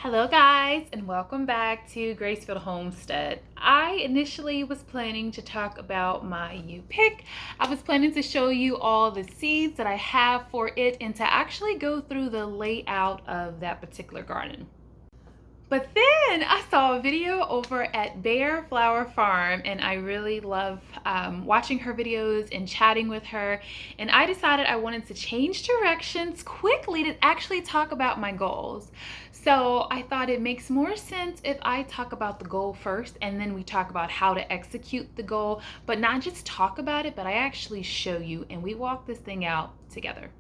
Hello guys, and welcome back to Grace.Filled Homestead. I initially was planning to talk about my U-pick. I was planning to show you all the seeds that I have for it and to actually go through the layout of that particular garden. But then I saw a video over at Bare Flower Farm, and I really love watching her videos and chatting with her. And I decided I wanted to change directions quickly to actually talk about my goals. So I thought it makes more sense if I talk about the goal first and then we talk about how to execute the goal, but not just talk about it, but I actually show you and we walk this thing out together.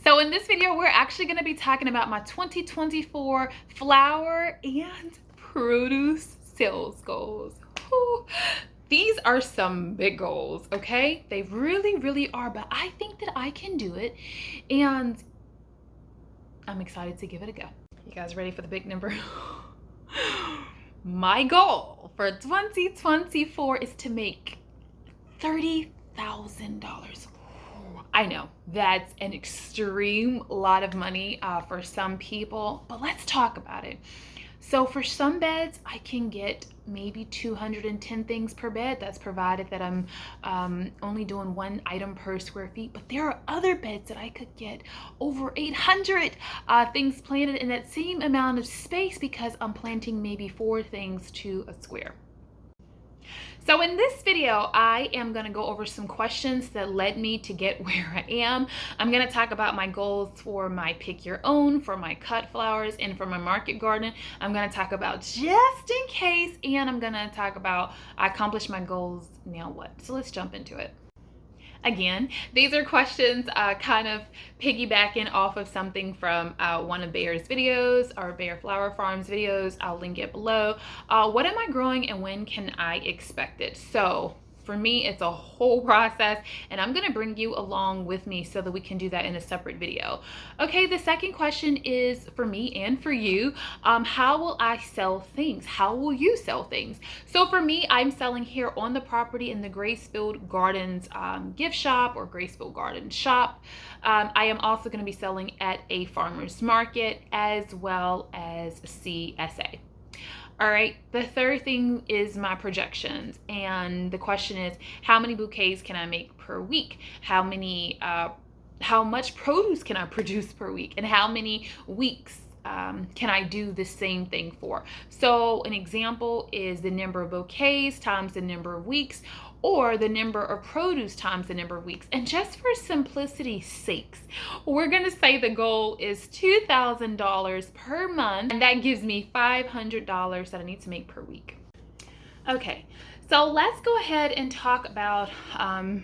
So in this video, we're actually going to be talking about my 2024 flower and produce sales goals. Whew. These are some big goals, okay? They really, really are, but I think that I can do it, and I'm excited to give it a go. You guys ready for the big number? My goal for 2024 is to make $30,000. I know that's an extreme lot of money for some people, but let's talk about it. So for some beds, I can get maybe 210 things per bed. That's provided that I'm only doing one item per square feet. But there are other beds that I could get over 800 things planted in that same amount of space because I'm planting maybe 4 things to a square. So in this video, I am going to go over some questions that led me to get where I am. I'm going to talk about my goals for my pick your own, for my cut flowers, and for my market garden. I'm going to talk about just in case, and I'm going to talk about I accomplished my goals, now what? So let's jump into it. Again, these are questions kind of piggybacking off of something from one of Bare's videos, or Bare Flower Farm's videos. I'll link it below. What am I growing and when can I expect it? So for me, it's a whole process, and I'm going to bring you along with me so that we can do that in a separate video. Okay, the second question is for me and for you. How will I sell things? How will you sell things? So for me, I'm selling here on the property in the Grace.Filled Gardens gift shop or Grace.Filled Garden shop. I am also going to be selling at a farmer's market as well as CSA. All right, the third thing is my projections, and the question is, how many bouquets can I make per week? How much produce can I produce per week? And how many weeks can I do the same thing for? So an example is the number of bouquets times the number of weeks, or the number of produce times the number of weeks. And just for simplicity's sakes, we're gonna say the goal is $2,000 per month, and that gives me $500 that I need to make per week. Okay, so let's go ahead and talk about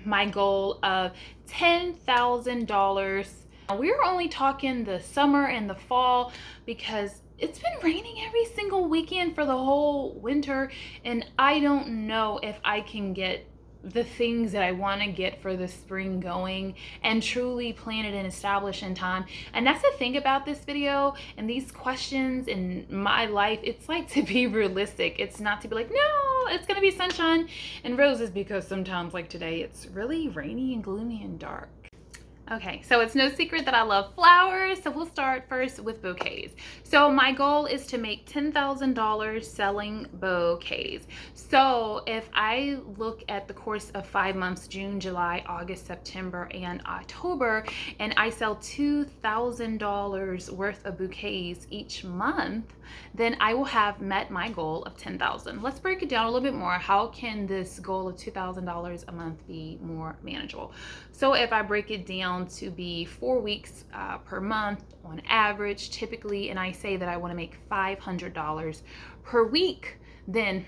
my goal of $10,000. We're only talking the summer and the fall because it's been raining every single weekend for the whole winter, and I don't know if I can get the things that I want to get for the spring going and truly plan it and establish in time. And that's the thing about this video and these questions in my life. It's like to be realistic. It's not to be like, no, it's gonna be sunshine and roses, because sometimes like today it's really rainy and gloomy and dark. Okay, so it's no secret that I love flowers, so we'll start first with bouquets. So my goal is to make $10,000 selling bouquets. So if I look at the course of 5 months, June, July, August, September, and October, and I sell $2,000 worth of bouquets each month, then I will have met my goal of $10,000. Let's break it down a little bit more. How can this goal of $2,000 a month be more manageable? So if I break it down to be 4 weeks per month on average, typically, and I say that I want to make $500 per week, then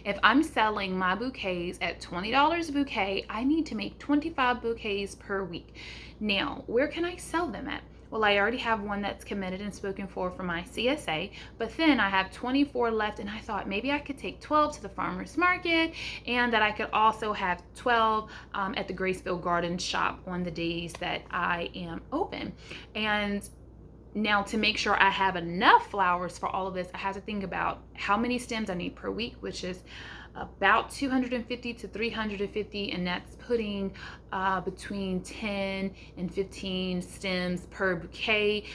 if I'm selling my bouquets at $20 a bouquet, I need to make 25 bouquets per week. Now, where can I sell them at? Well, I already have one that's committed and spoken for my CSA, but then I have 24 left, and I thought maybe I could take 12 to the farmer's market, and that I could also have 12 at the Grace.Filled Garden shop on the days that I am open. And now, to make sure I have enough flowers for all of this, I have to think about how many stems I need per week, which is about 250 to 350, and that's putting between 10 and 15 stems per bouquet.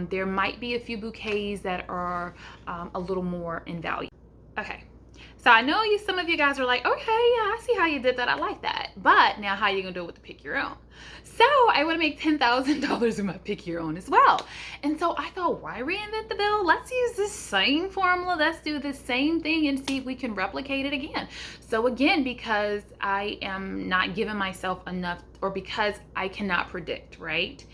There might be a few bouquets that are a little more in value. Okay, so I know some of you guys are like, okay, yeah, I see how you did that. I like that. But now how are you gonna do it with the pick your own? So I want to make $10,000 with my pick your own as well. And so I thought, why reinvent the wheel? Let's use the same formula. Let's do the same thing and see if we can replicate it again. So again, because I am not giving myself enough, or because I cannot predict, right?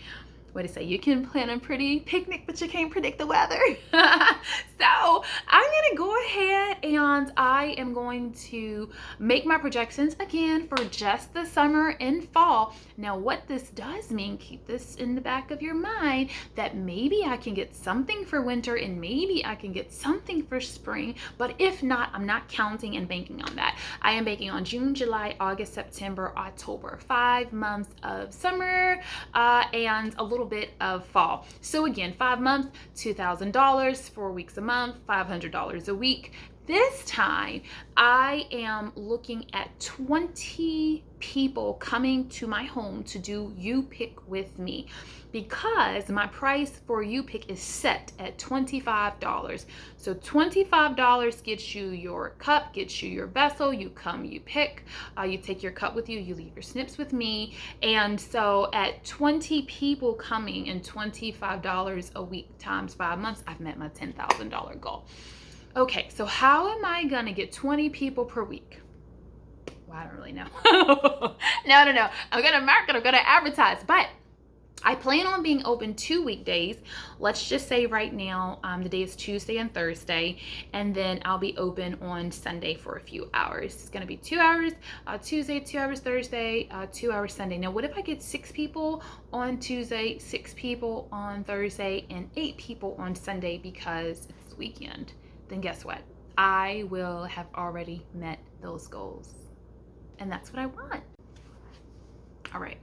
What to say, you can plan a pretty picnic, but you can't predict the weather. So I'm gonna go ahead and I am going to make my projections again for just the summer and fall. Now what this does mean, keep this in the back of your mind, that maybe I can get something for winter and maybe I can get something for spring, but if not, I'm not counting and banking on that. I am banking on June, July, August, September, October, 5 months of summer and a little bit of fall. So again, 5 months, $2,000, 4 weeks a month, $500 a week. This time I am looking at 20 people coming to my home to do You Pick with me, because my price for You Pick is set at $25. So $25 gets you your cup, gets you your vessel, you come, you pick, you take your cup with you, you leave your snips with me. And so at 20 people coming and $25 a week times 5 months, I've met my $10,000 goal. Okay, so how am I gonna get 20 people per week? Well, I don't really know. No. I'm gonna market, I'm gonna advertise, but I plan on being open 2 weekdays. Let's just say right now, the day is Tuesday and Thursday, and then I'll be open on Sunday for a few hours. It's gonna be 2 hours Tuesday, 2 hours Thursday, 2 hours Sunday. Now, what if I get 6 people on Tuesday, 6 people on Thursday, and 8 people on Sunday because it's the weekend? Then guess what? I will have already met those goals. And that's what I want. All right.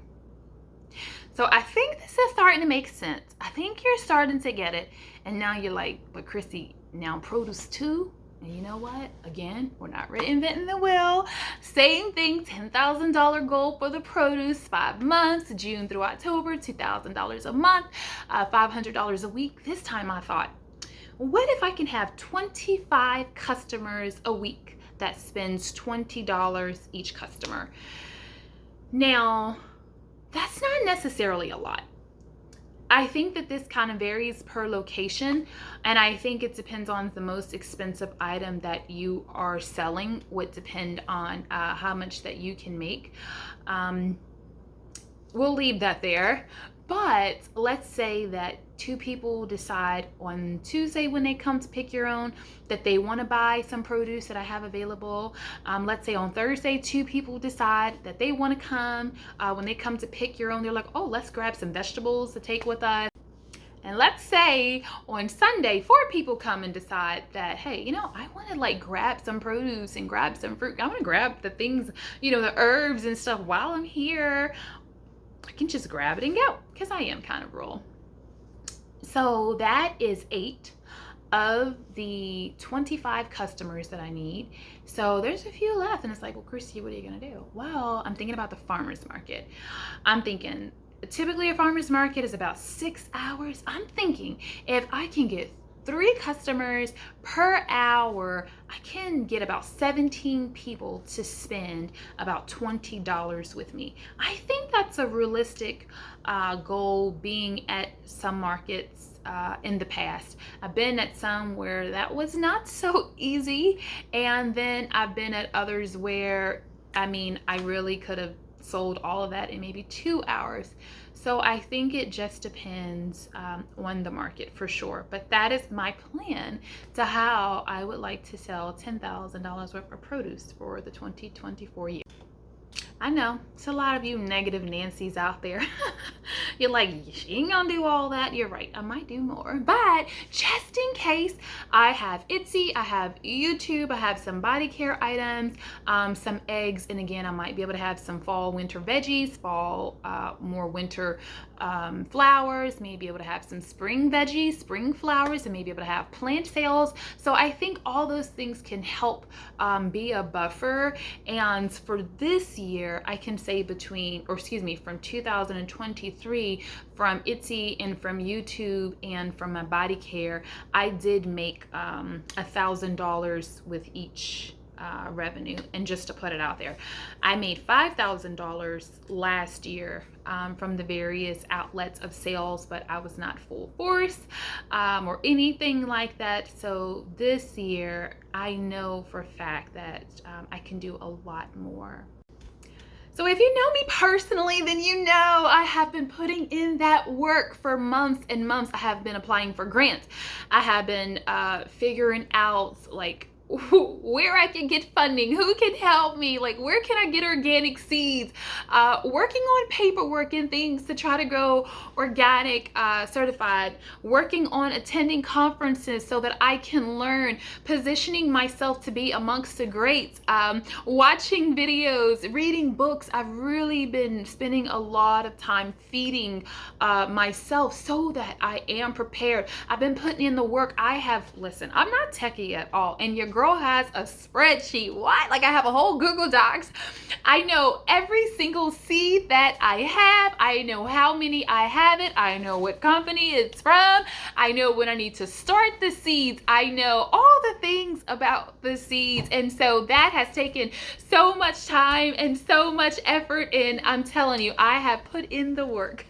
So I think this is starting to make sense. I think you're starting to get it. And now you're like, but Kristy, now produce too? And you know what? Again, we're not reinventing the wheel. Same thing, $10,000 goal for the produce, 5 months, June through October, $2,000 a month, $500 a week. This time I thought, what if I can have 25 customers a week that spends $20 each customer? Now, that's not necessarily a lot. I think that this kind of varies per location, and I think it depends on the most expensive item that you are selling would depend on how much that you can make. We'll leave that there. But let's say that 2 people decide on Tuesday when they come to pick your own that they want to buy some produce that I have available. Let's say on Thursday, 2 people decide that they want to come. When they come to pick your own, they're like, oh, let's grab some vegetables to take with us. And let's say on Sunday, 4 people come and decide that, hey, you know, I want to like grab some produce and grab some fruit. I want to grab the things, you know, the herbs and stuff while I'm here. I can just grab it and go, because I am kind of rural. So that is 8 of the 25 customers that I need. So there's a few left, and it's like, well, Kristy, what are you gonna do? Well, I'm thinking about the farmer's market. I'm thinking typically a farmer's market is about 6 hours. I'm thinking if I can get 3 customers per hour, I can get about 17 people to spend about $20 with me. I think that's a realistic goal, being at some markets in the past. I've been at some where that was not so easy, and then I've been at others where, I mean, I really could have sold all of that in maybe 2 hours. So I think it just depends on the market for sure. But that is my plan to how I would like to sell $10,000 worth of produce for the 2024 year. I know, it's a lot of you negative Nancys out there. You're like, she ain't gonna do all that. You're right, I might do more. But just in case, I have Etsy, I have YouTube, I have some body care items, some eggs, and again, I might be able to have some fall winter veggies, fall more winter flowers, maybe able to have some spring veggies, spring flowers, and maybe able to have plant sales. So I think all those things can help be a buffer. And for this year, I can say from 2023, from Etsy and from YouTube and from my body care, I did make $1,000 with each revenue. And just to put it out there, I made $5,000 last year from the various outlets of sales, but I was not full force or anything like that. So this year, I know for a fact that I can do a lot more. So if you know me personally, then you know I have been putting in that work for months and months. I have been applying for grants. I have been figuring out like where I can get funding, who can help me, like where can I get organic seeds, working on paperwork and things to try to go organic certified, working on attending conferences so that I can learn, positioning myself to be amongst the greats, watching videos, reading books. I've really been spending a lot of time feeding myself so that I am prepared. I've been putting in the work. Listen, I'm not techie at all, and your girl has a spreadsheet. What? Like I have a whole Google Docs. I know every single seed that I have. I know how many I have it. I know what company it's from. I know when I need to start the seeds. I know all the things about the seeds. And so that has taken so much time and so much effort. And I'm telling you, I have put in the work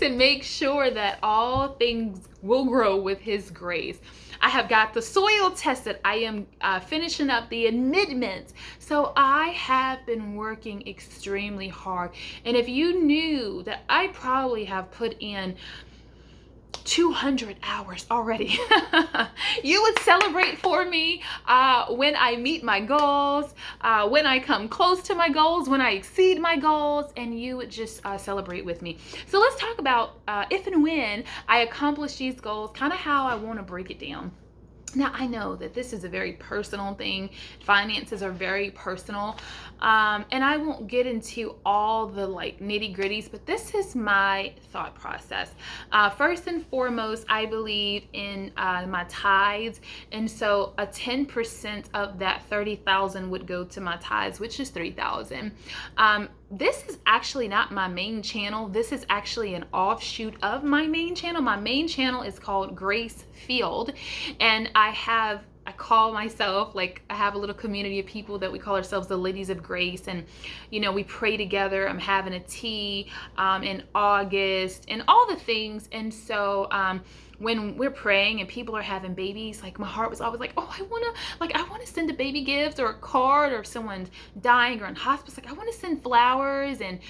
to make sure that all things will grow with His grace. I have got the soil tested. I am finishing up the amendments. So I have been working extremely hard. And if you knew that I probably have put in 200 hours already, you would celebrate for me when I meet my goals, when I come close to my goals, when I exceed my goals, and you would just celebrate with me. So let's talk about if and when I accomplish these goals, kind of how I want to break it down. Now, I know that this is a very personal thing. Finances are very personal. And I won't get into all the like nitty gritties, but this is my thought process. First and foremost, I believe in my tithes. And so a 10% of that 30,000 would go to my tithes, which is 3,000. This is actually not my main channel. This is actually an offshoot of my main channel. My main channel is called Grace.Filled, and I call myself, like, I have a little community of people that we call ourselves the Ladies of Grace, and we pray together. I'm having a tea in August and all the things. And so when we're praying and people are having babies, like my heart was always like, oh, I want to send a baby gift or a card, or if someone's dying or in hospice, like I want to send flowers. And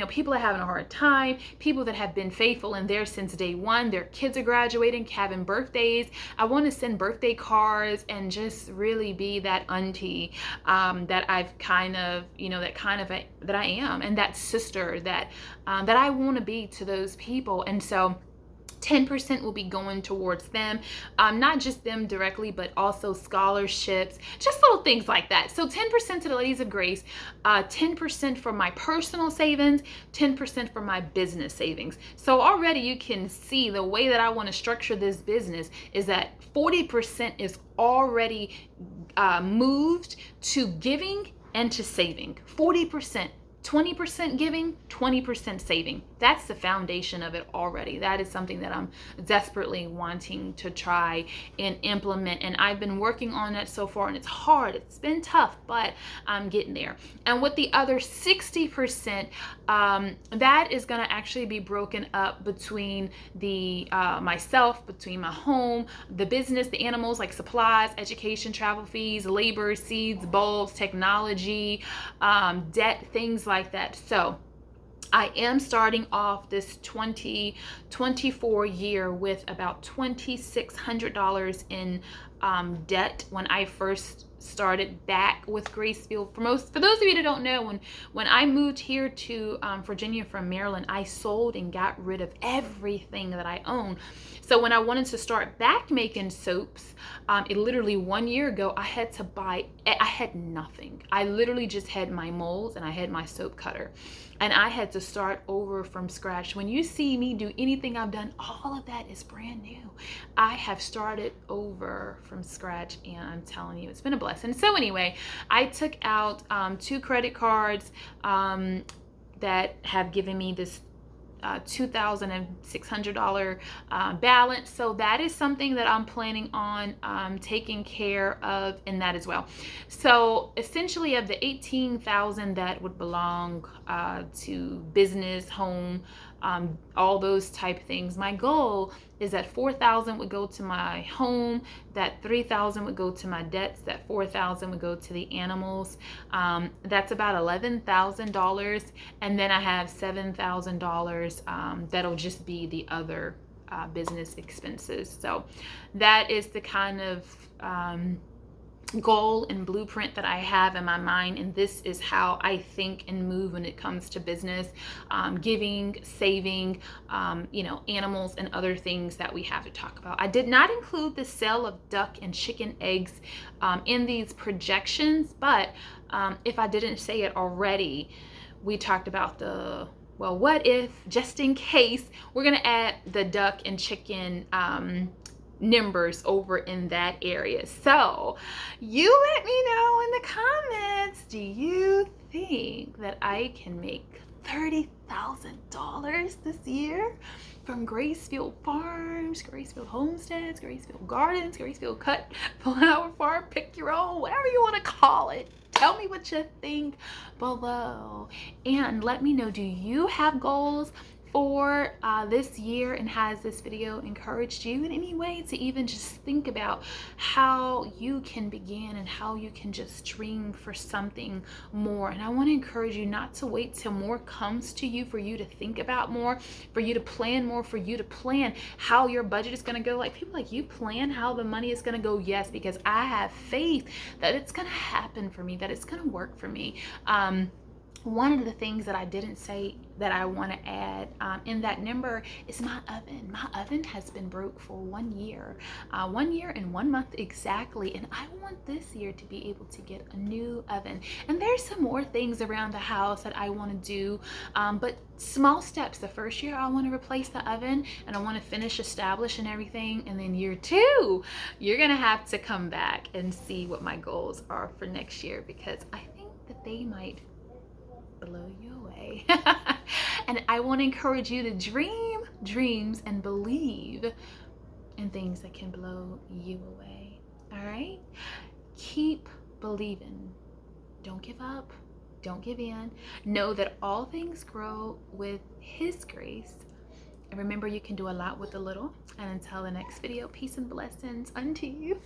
people are having a hard time, people that have been faithful in there since day one, their kids are graduating, having birthdays. I want to send birthday cards and just really be that auntie that I've kind of, that I am, and that sister that I want to be to those people. And so 10% will be going towards them, not just them directly, but also scholarships, just little things like that. So 10% to the Ladies of Grace, 10% for my personal savings, 10% for my business savings. So already you can see the way that I want to structure this business is that 40% is already moved to giving and to saving. 40%. 20% giving, 20% saving. That's the foundation of it already. That is something that I'm desperately wanting to try and implement. And I've been working on that so far, and it's hard. It's been tough, but I'm getting there. And with the other 60%, that is going to actually be broken up between myself, between my home, the business, the animals, like supplies, education, travel fees, labor, seeds, bulbs, technology, debt, things like that. So I am starting off this 2024 year with about $2,600 in debt when I first started back with Grace.Filled. For those of you that don't know, when I moved here to Virginia from Maryland, I sold and got rid of everything that I owned. So when I wanted to start back making soaps, it literally 1 year ago, I had nothing. I literally just had my molds and I had my soap cutter, and I had to start over from scratch. When you see me do anything I've done, all of that is brand new. I have started over from scratch, and I'm telling you, it's been a blessing. So anyway, I took out 2 credit cards that have given me this $2,600 balance. So that is something that I'm planning on taking care of in that as well. So essentially, of the 18,000 that would belong to business, home, all those type things, my goal is that 4,000 would go to my home, that 3,000 would go to my debts, that 4,000 would go to the animals. That's about $11,000, and then I have $7,000 that'll just be the other business expenses. So that is the kind of goal and blueprint that I have in my mind, and this is how I think and move when it comes to business, giving, saving, animals and other things that we have to talk about. I did not include the sale of duck and chicken eggs in these projections, but if I didn't say it already, we talked about what if, just in case, we're gonna add the duck and chicken numbers over in that area. So you let me know in the comments, do you think that I can make $30,000 this year from Grace.Filled Farms, Grace.Filled Homesteads, Grace.Filled Gardens, Grace.Filled Cut Flower Farm, pick your own, whatever you want to call it. Tell me what you think below, and let me know, do you have goals for this year, and has this video encouraged you in any way to even just think about how you can begin and how you can just dream for something more? And I want to encourage you not to wait till more comes to you for you to think about more, for you to plan more, for you to plan how your budget is going to go. Like, people like, you plan how the money is going to go? Yes, because I have faith that it's going to happen for me, that it's going to work for me. One of the things that I didn't say that I want to add in that number is my oven. My oven has been broke for 1 year, 1 year and 1 month exactly, and I want this year to be able to get a new oven. And there's some more things around the house that I want to do, but small steps. The first year, I want to replace the oven, and I want to finish establishing everything, and then year 2, you're gonna have to come back and see what my goals are for next year, because I think that they might blow you away. And I want to encourage you to dream dreams and believe in things that can blow you away. All right, keep believing. Don't give up, don't give in. Know that all things grow with His grace, and remember, you can do a lot with a little. And until the next video, peace and blessings unto you.